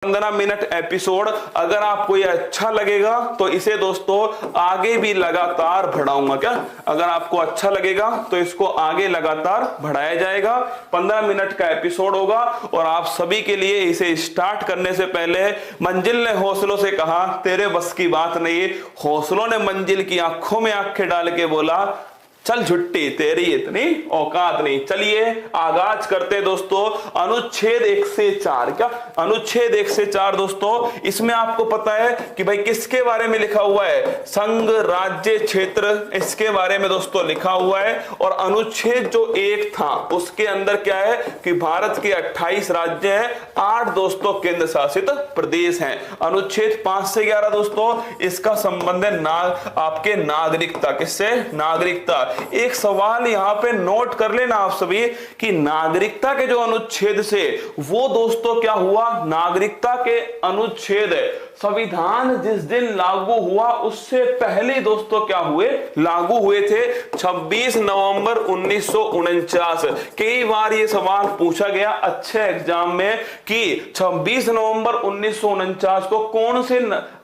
15 minute episode. अगर आपको ये अच्छा लगेगा तो इसे दोस्तों आगे भी लगातार बढ़ाऊंगा। क्या अगर आपको अच्छा लगेगा तो इसको आगे लगातार बढ़ाया जाएगा। 15 मिनट का एपिसोड होगा और आप सभी के लिए इसे स्टार्ट करने से पहले मंजिल ने हौसलों से कहा तेरे बस की बात नहीं। हौसलों ने मंजिल की आंखों में आंखें डाल के बोला चल झुट्टी तेरी इतनी औकात नहीं। चलिए आगाज करते दोस्तों। अनुच्छेद 1 से 4। क्या अनुच्छेद 1 से 4 दोस्तों, इसमें आपको पता है कि भाई किसके बारे में लिखा हुआ है? संघ, राज्य, क्षेत्र, इसके बारे में दोस्तों लिखा हुआ है। और अनुच्छेद जो 1 था उसके अंदर क्या है कि भारत के 28 राज्य हैं, 8 दोस्तों केंद्र शासित प्रदेश हैं। अनुच्छेद 5 से 11 दोस्तों, इसका संबंध है आपके नागरिकता। किससे? नागरिकता। एक सवाल यहां पे नोट कर लेना आप सभी कि नागरिकता के जो अनुच्छेद से वो दोस्तों क्या हुआ? नागरिकता के अनुच्छेद संविधान जिस दिन लागू हुआ उससे पहले दोस्तों क्या हुए? लागू हुए थे 26 नवंबर 1949। कई बार ये सवाल पूछा गया अच्छे एग्जाम में कि 26 नवंबर 1949 को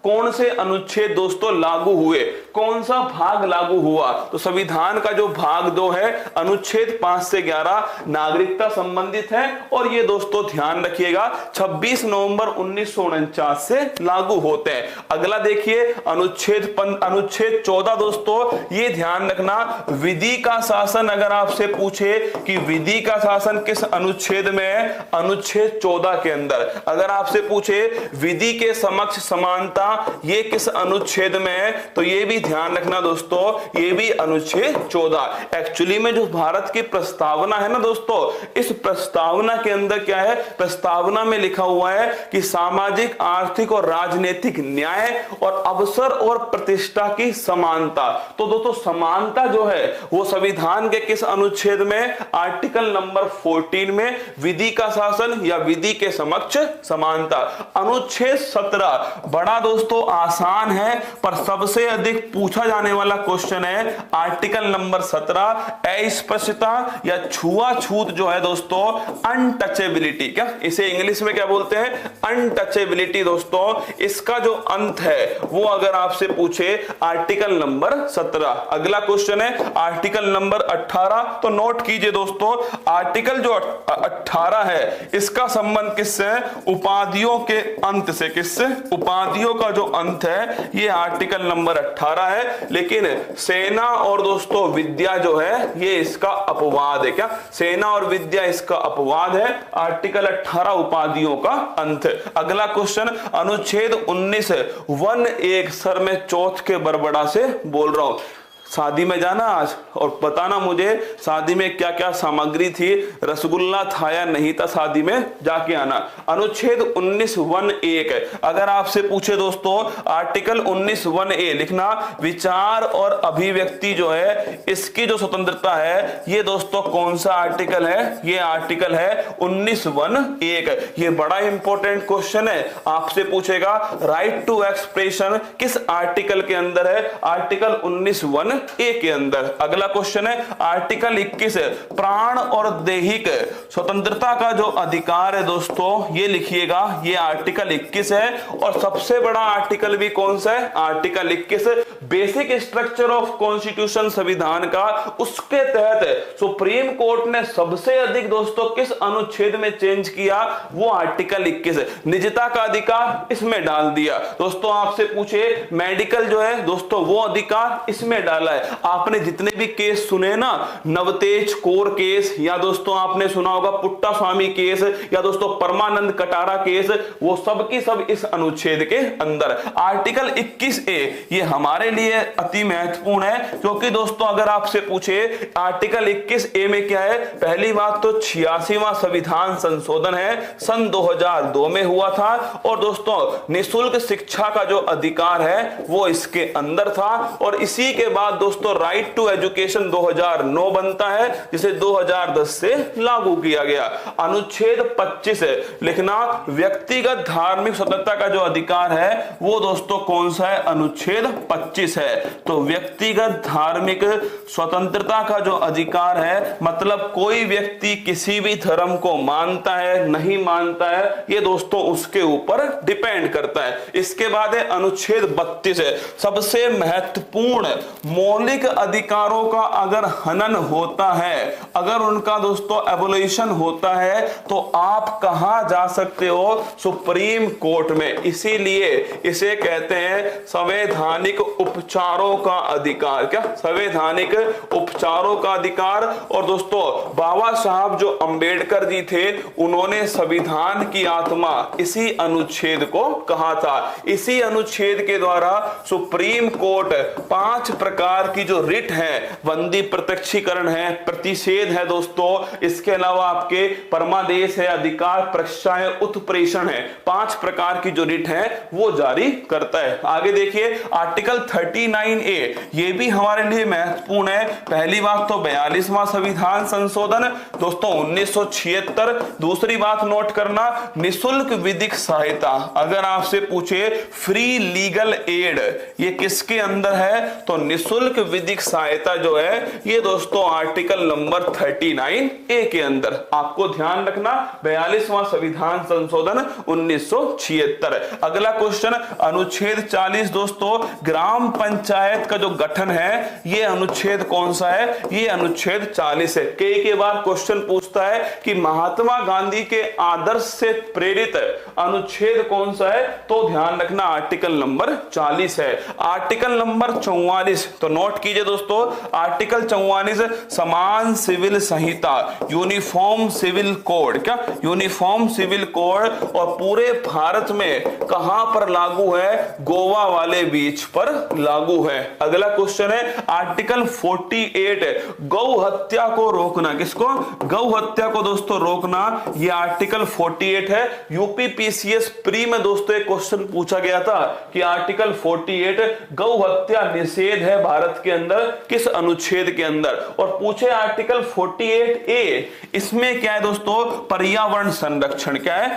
कौन से अनुच्छेद दोस्तों लागू हुए, कौन सा भाग लागू हुआ? तो संविधान का जो भाग 2 है अनुच्छेद 5 से 11 नागरिकता संबंधित है। और ये दोस्तों ध्यान रखिएगा 26 नवंबर 1949 से लागू होते हैं। अगला देखिए अनुच्छेद 14 दोस्तों, ये ध्यान रखना विधि का शासन। अगर आपसे पूछे कि विधि का शासन किस अनुच्छेद में है? अनुच्छेद 14 के अंदर। अगर आपसे पूछे विधि के समक्ष समानता, ये किस अनुच्छेद में है? तो ये भी ध्यान रखना दोस्तों, ये भी अनुच्छेद 14। एक्चुअली में जो भारत की प्रस्तावना है ना दोस्तों, इस प्रस्तावना के अंदर क्या है? प्रस्तावना में लिखा हुआ है कि सामाजिक, आर्थिक और राजनीतिक न्याय और अवसर और प्रतिष्ठा की समानता। तो दोस्तों समानता जो है वो संविधान के किस अनुच्छेद में? आर्टिकल नंबर 14 में विधि का शासन या विधि के समक्ष समानता। अनुच्छेद 17 बड़ा दोस्तों आसान है पर सबसे अधिक पूछा जाने वाला क्वेश्चन है आर्टिकल नंबर 17, अस्पृश्यता या छुआछूत जो है दोस्तों, अनटचेबिलिटी। क्या इसे इंग्लिश में क्या बोलते हैं? अनटचेबिलिटी दोस्तों। इसका जो अंत है वो अगर आपसे पूछे आर्टिकल नंबर 17। अगला क्वेश्चन है आर्टिकल नंबर 18। तो नोट कीजिए दोस्तों, आर्टिकल जो 18 है इसका संबंध किससे है? उपाधियों के अंत से। किससे? उपाधियों का जो अंत है ये आर्टिकल नंबर 18 है। लेकिन सेना और दोस्तों विद्या जो है ये इसका अपवाद है। क्या सेना और विद्या इसका अपवाद है? आर्टिकल 18 उपाधियों का अंत। अगला क्वेश्चन अनुच्छेद 19 वन एक। सर मैं चौथ के बरबड़ा से बोल रहा हूं। शादी में जाना आज और बताना मुझे शादी में क्या क्या सामग्री थी, रसगुल्ला था या नहीं था, शादी में जाके आना। अनुच्छेद 19 वन एक। अगर आपसे पूछे दोस्तों आर्टिकल 19 वन ए लिखना, विचार और अभिव्यक्ति जो है इसकी जो स्वतंत्रता है ये दोस्तों कौन सा आर्टिकल है? ये आर्टिकल है 19 वन एक। ये बड़ा इंपॉर्टेंट क्वेश्चन है, आपसे पूछेगा राइट टू एक्सप्रेशन किस आर्टिकल के अंदर है? आर्टिकल 19 वन ए के अंदर। अगला क्वेश्चन है आर्टिकल 21 प्राण और दैहिक स्वतंत्रता का जो अधिकार है दोस्तों, ये लिखिएगा, ये आर्टिकल 21 है। और सबसे बड़ा आर्टिकल भी कौन सा है? Article 21 basic structure of constitution, संविधान का। उसके तहत सुप्रीम कोर्ट ने सबसे अधिक दोस्तों किस अनुच्छेद में चेंज किया? वो आर्टिकल 21 निजता का अधिकार इसमें डाल दिया। दोस्तों आपसे पूछे मेडिकल जो है दोस्तों वो अधिकार इसमें डाला है। आपने जितने भी केस सुने ना, नवतेज कोर केस या दोस्तों आपने सुना होगा पुट्टा स्वामी केस या दोस्तों परमानंद कटारा केस, वो सब की सब इस अनुच्छेद के अंदर। आर्टिकल 21A ये हमारे लिए अति महत्वपूर्ण है क्योंकि दोस्तों अगर आपसे पूछे आर्टिकल 21A में क्या है? पहली बात तो 86वां संविधान संशोधन है, सन 2002 में हुआ था। और दोस्तों निःशुल्क शिक्षा का जो अधिकार है वो इसके अंदर था। और इसी के बाद दोस्तों राइट टू एजुकेशन 2009 बनता है जिसे 2010 से लागू किया गया। अनुच्छेद 25 लिखना, व्यक्तिगत धार्मिक स्वतंत्रता का जो अधिकार है वो दोस्तों कौन सा है? अनुच्छेद 25 32 है। तो व्यक्तिगत धार्मिक स्वतंत्रता का जो अधिकार है, मतलब कोई व्यक्ति किसी भी धर्म को मानता है नहीं मानता है, ये दोस्तों उसके ऊपर डिपेंड करता है। इसके बाद है अनुच्छेद 32 है, सबसे महत्वपूर्ण मौलिक अधिकारों का अगर हनन होता है, अगर उनका दोस्तों एबोलिशन होता है, तो आप कहां जा सकते हो? सुप्रीम कोर्ट में। इसीलिए इसे कहते हैं संवैधानिक उपचारों का अधिकार। क्या? संवैधानिक उपचारों का अधिकार। और दोस्तों बाबा साहब जो अंबेडकर जी थे, उन्होंने संविधान की आत्मा इसी अनुच्छेद को कहा था। इसी अनुच्छेद के द्वारा सुप्रीम कोर्ट 5 प्रकार की जो रिट है, बंदी प्रत्यक्षीकरण है, प्रतिषेध है दोस्तों, इसके अलावा आपके परमादेश है, अधिकार परीक्षा है, उत्प्रेषण है, 5 प्रकार की जो रिट है वो जारी करता है। आगे देखिए आर्टिकल 39A, ये भी हमारे लिए महत्वपूर्ण है। पहली बात तो 42वां संविधान संशोधन दोस्तों 1976। दूसरी बात नोट करना, निशुल्क विधिक सहायता। अगर आपसे पूछे फ्री लीगल एड ये किसके अंदर है, तो निशुल्क विधिक सहायता जो है ये दोस्तों आर्टिकल नंबर 39A के अंदर। आपको ध्यान रखना 42वां संविधान संशोधन 1976। अगला क्वेश्चन अनुच्छेद 40 दोस्तों, ग्राम पंचायत का जो गठन है, ये अनुच्छेद कौन सा है? ये अनुच्छेद 40 है। कई बार क्वेश्चन पूछता है कि महात्मा गांधी के आदर्श से प्रेरित अनुच्छेद कौन सा है, तो ध्यान रखना आर्टिकल नंबर 40 है। आर्टिकल नंबर 44 तो नोट कीजिए दोस्तों, आर्टिकल 44 समान सिविल संहिता, यूनिफॉर्म सिविल कोड। क्या? Uniform civil code. और पूरे भारत में कहां पर लागू है? गोवा वाले बीच पर लागू है। अगला क्वेश्चन है आर्टिकल 48 गौ हत्या को रोकना। किसको? गौ हत्या को दोस्तों रोकना, ये आर्टिकल 48 है। यूपीपीसीएस प्री में दोस्तों एक क्वेश्चन पूछा गया था कि आर्टिकल 48 गौ हत्या निषेध है भारत के अंदर किस अनुच्छेद के अंदर, और पूछे आर्टिकल 48A, इसमें क्या है दोस्तों? पर्यावरण संरक्षण। क्या है?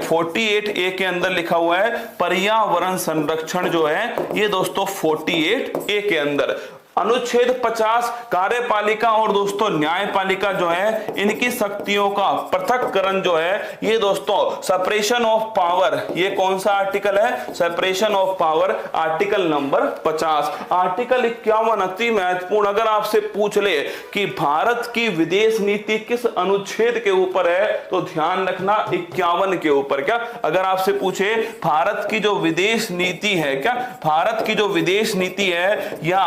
48A के अंदर लिखा हुआ है पर्यावरण संरक्षण जो है ये दोस्तों 48A के अंदर। अनुच्छेद 50 कार्यपालिका और दोस्तों न्यायपालिका जो है इनकी शक्तियों का पृथक्करण जो है, ये दोस्तों सेपरेशन ऑफ पावर, ये कौन सा आर्टिकल है? Separation of power article number 50। Article 51 अति महत्वपूर्ण, अगर आपसे पूछ ले कि भारत की विदेश नीति किस अनुच्छेद के ऊपर है, तो ध्यान रखना 51 के ऊपर। क्या? अगर आपसे पूछे भारत की जो विदेश नीति है, क्या भारत की जो विदेश नीति है या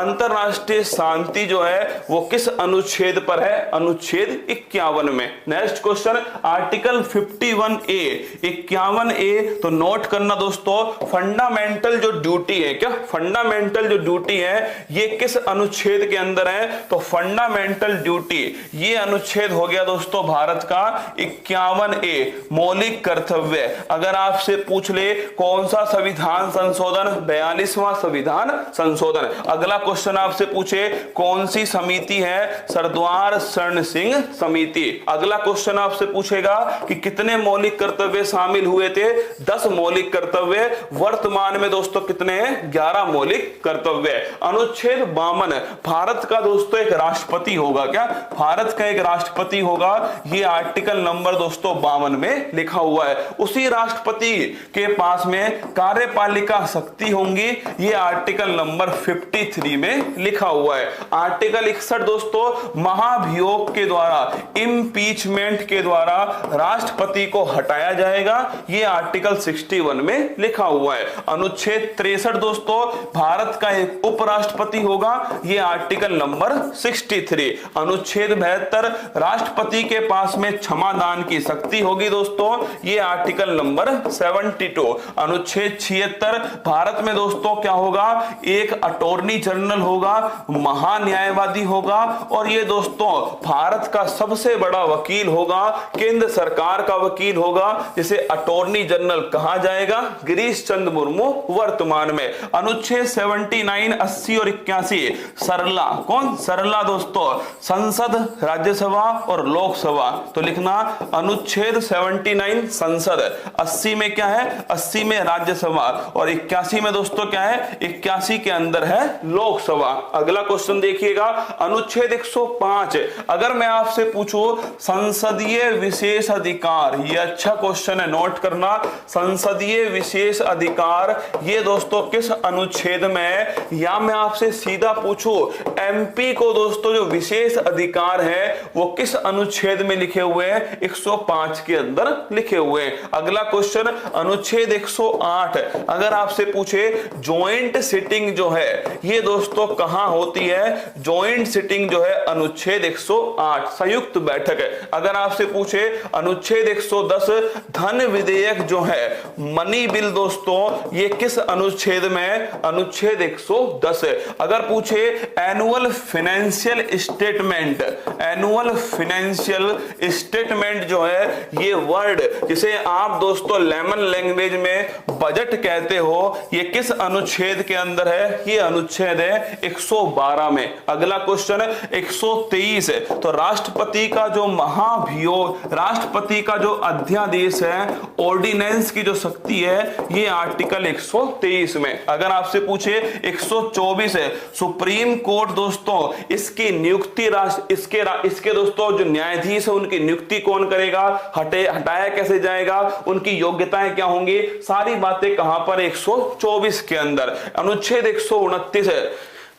अंतरराष्ट्रीय शांति जो है वो किस अनुच्छेद पर है? अनुच्छेद 51 में। Next question article 51A 51A तो नोट करना दोस्तों, फंडामेंटल जो ड्यूटी है, क्या फंडामेंटल जो ड्यूटी है ये किस अनुच्छेद के अंदर है? तो फंडामेंटल ड्यूटी ये अनुच्छेद हो गया दोस्तों भारत का 51A मौलिक कर्तव्य। अगर आपसे पूछ ले कौन सा संविधान संशोधन? 42वां संविधान संशोधन। अगला क्वेश्चन आपसे पूछे कौन सी समिति है? सरदार शरण सिंह समिति। अगला क्वेश्चन आपसे पूछेगा कि कितने मौलिक कर्तव्य शामिल हुए थे? 10 मौलिक कर्तव्य। वर्तमान में दोस्तों कितने हैं? 11 मौलिक कर्तव्य। अनुच्छेद 52 भारत का दोस्तों एक राष्ट्रपति होगा। क्या भारत का एक राष्ट्रपति होगा? ये आर्टिकल नंबर दोस्तों 52 में लिखा हुआ है। उसी राष्ट्रपति के पास में कार्यपालिका शक्ति होंगी, ये आर्टिकल नंबर 53 में लिखा हुआ है। आर्टिकल 61 दोस्तों महाभियोग के द्वारा, इंपीचमेंट के द्वारा राष्ट्रपति को हटाया जाएगा, ये आर्टिकल 61 में लिखा हुआ है। अनुच्छेद 63 दोस्तों भारत का एक उपराष्ट्रपति होगा, ये आर्टिकल नंबर 63। अनुच्छेद 72 राष्ट्रपति के पास में क्षमादान की शक्ति होगी दोस्तों, ये आर्टिकल नंबर 72। अनुच्छेद 76 भारत में दोस्तों क्या होगा? एक अटॉर्नी जनरल होगा, महान्यायवादी होगा और ये दोस्तों भारत का सबसे बड़ा वकील होगा, केंद्र सरकार का वकील होगा, जिसे अटॉर्नी जनरल कहा जाएगा, गिरीश चंद्र मुर्मू वर्तमान में। अनुच्छेद 79, 80 और 81 सरला, कौन सरला दोस्तों, संसद, राज्यसभा और लोकसभा। तो लिखना अनुच्छेद 79 संसद, 80 में क्या है, 80 में राज्यसभा और 81 में दोस्तों क्या है, 81 के अंदर है लोकसभा। अगला क्वेश्चन देखिएगा, अनुच्छेद 105, अगर मैं आपसे पूछूं संसदीय विशेष अधिकार, ये अच्छा क्वेश्चन है, नोट करना, संसदीय विशेष अधिकार ये दोस्तों किस अनुच्छेद में, या मैं आपसे सीधा पूछूं एमपी को दोस्तों जो विशेष अधिकार है वो किस अनुच्छेद में लिखे हुए हैं, 105 के अंदर लिखे हुए हैं। अगला क्वेश्चन अनुच्छेद 108, अगर आपसे पूछे जॉइंट सिटिंग जो है ये दोस्तों कहां होती है, जॉइंट सिटिंग जो है अनुच्छेद 108 संयुक्त बैठक है। अगर आपसे पूछे अनुच्छेद 110 धन विधेयक जो है मनी बिल दोस्तों ये किस अनुच्छेद में, अनुच्छेद 110 है। अगर पूछे annual financial statement, annual financial statement जो है ये वर्ड जिसे आप दोस्तों लेमन लैंग्वेज में बजट कहते हो, ये किस अनुच्छेद के अंदर है, ये अनुच्छेद है 112 में। अगला क्वेश्चन 123 है, तो राष्ट्रपति का जो महाभियोग, राष्ट्रपति का जो अध्यादेश है, ऑर्डिनेंस की जो शक्ति है ये आर्टिकल 123 में। अगर आपसे पूछे 124 है, सुप्रीम कोर्ट दोस्तों इसकी नियुक्ति इसके दोस्तों जो न्यायाधीश है उनकी नियुक्ति कौन करेगा, हटाया कैसे जाएगा, उनकी योग्यताएं क्या होंगी, सारी बातें कहां पर, 124 के अंदर। अनुच्छेद 129 है,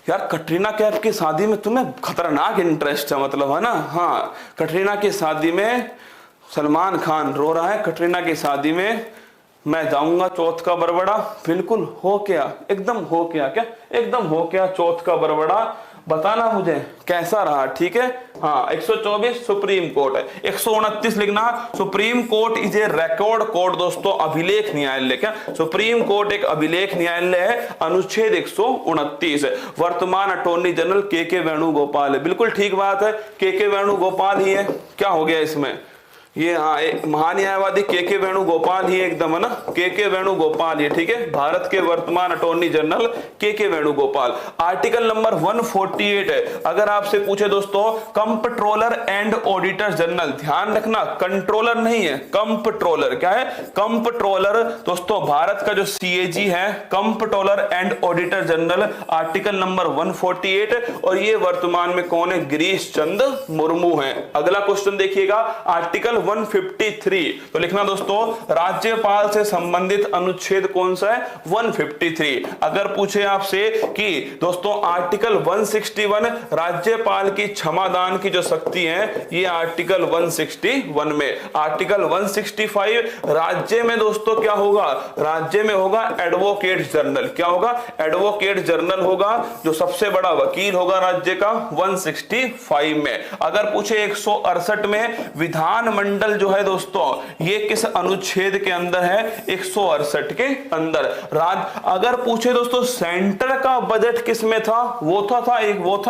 यार कटरीना कैफ की शादी में तुम्हें खतरनाक इंटरेस्ट है, मतलब है ना, हाँ कटरीना की शादी में सलमान खान रो रहा है, कटरीना की शादी में मैं जाऊंगा चौथ का बरबड़ा, बिल्कुल हो क्या, एकदम हो क्या, क्या एकदम हो क्या चौथ का बरबड़ा, बताना मुझे कैसा रहा, ठीक है। हाँ 124 सुप्रीम कोर्ट है, 129 लिखना supreme court is a record court दोस्तों, अभिलेख न्यायालय, क्या सुप्रीम कोर्ट एक अभिलेख न्यायालय है, अनुच्छेद 129 है। वर्तमान अटॉर्नी जनरल के वेणुगोपाल है, बिल्कुल ठीक बात है, के वेणुगोपाल ही है, क्या हो गया इसमें, ये हाँ एक महान्यायवादी के वेणुगोपाल ही एकदम है ना, के वेणुगोपाल ही, ठीक है, भारत के वर्तमान अटॉर्नी जनरल के वेणुगोपाल। आर्टिकल नंबर 148 है, अगर आपसे पूछे दोस्तों कंप्ट्रोलर एंड ऑडिटर जनरल, ध्यान रखना कंट्रोलर नहीं है, कंप्ट्रोलर, क्या है कंप्ट्रोलर दोस्तों, भारत का जो सीएजी है comptroller and auditor general, article number 148, और ये वर्तमान में कौन है, गिरीश चंद्र मुर्मू है। अगला क्वेश्चन देखिएगा आर्टिकल 153, तो लिखना दोस्तों राज्यपाल से संबंधित अनुच्छेद कौन सा है, 153। अगर पूछे आपसे कि दोस्तों आर्टिकल 161 राज्यपाल की क्षमादान की जो शक्ति है ये आर्टिकल 161 में। आर्टिकल 165 राज्य में दोस्तों क्या होगा, राज्य में होगा एडवोकेट जनरल, क्या होगा, एडवोकेट जनरल होगा, जो सबसे बड़ा वकील होगा राज्य का, 165 में। अगर पूछे 168 में विधान मंडल जो है दोस्तों ये किस अनुच्छेद के अंदर है, 168 के अंदर। अगर पूछे दोस्तों सेंटर का बजट किस में था, वो था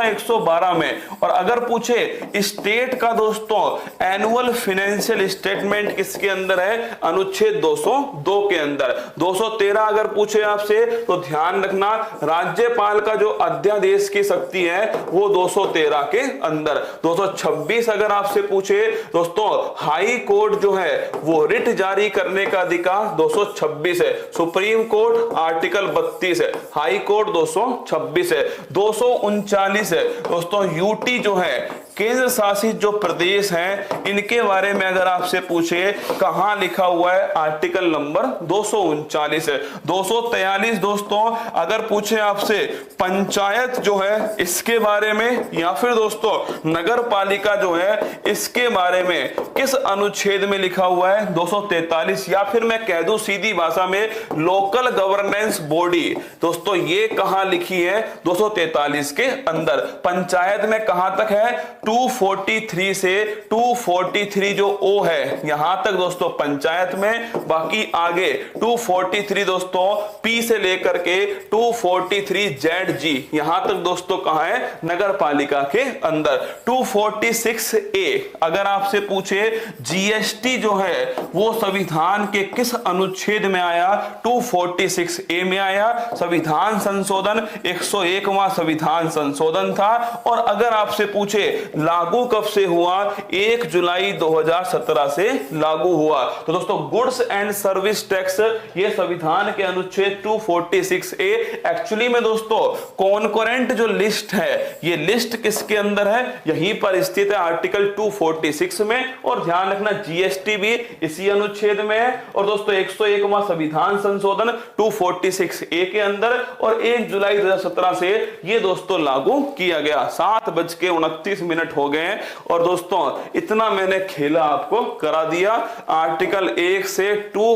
112 में। और अगर पूछे स्टेट का दोस्तों एनुअल फाइनेंशियल स्टेटमेंट किसके अंदर है, अनुच्छेद 202 के अंदर। 213 अगर पूछे आपसे तो ध्यान रखना राज्यपाल का जो अध्यादेश की शक्ति है वो 213 के अंदर। 226 अगर आपसे पूछे दोस्तों हाई कोर्ट जो है वो रिट जारी करने का अधिकार 226 है। सुप्रीम कोर्ट आर्टिकल 32 है, हाई कोर्ट 226 है। 239 है दोस्तों यूटी जो है केंद्र शासित जो प्रदेश हैं इनके बारे में अगर आपसे पूछे कहां लिखा हुआ है, आर्टिकल नंबर 239 है। 243 दोस्तों अगर पूछे आपसे पंचायत जो है इसके बारे में या फिर दोस्तों नगर पालिका जो है इसके बारे में किस अनुच्छेद में लिखा हुआ है, 243, या फिर मैं कह दूं सीधी भाषा में लोकल गवर्नेंस बॉडी दोस्तों ये कहां लिखी है, 243 के अंदर। पंचायत में कहां तक है, 243 से 243 जो ओ है यहां तक दोस्तों पंचायत में, बाकी आगे 243 दोस्तों पी से लेकर के 243 जेड जी यहां तक दोस्तों कहां है, नगर पालिका के अंदर। 246 ए अगर आपसे पूछे जीएसटी जो है वो संविधान के किस अनुच्छेद में आया, 246 ए में आया। संविधान संशोधन 101वां संविधान संशोधन था। और अगर आपसे पूछे लागू कब से हुआ, 1 जुलाई 2017 से लागू हुआ। तो दोस्तों गुड्स एंड सर्विस टैक्स ये संविधान के अनुच्छेद 246 ए एक्चुअली में दोस्तों कॉन्करेंट जो लिस्ट है, ये लिस्ट किसके अंदर है, यहीं पर स्थित है आर्टिकल 246 में। और ध्यान रखना जीएसटी भी इसी अनुच्छेद में है। और दोस्तों 101वां संविधान संशोधन 246 ए के अंदर, और 1 जुलाई 2017 से ये दोस्तों लागू किया गया। 7:29 हो गए हैं और दोस्तों इतना मैंने खेला आपको करा दिया। आर्टिकल 1 से 2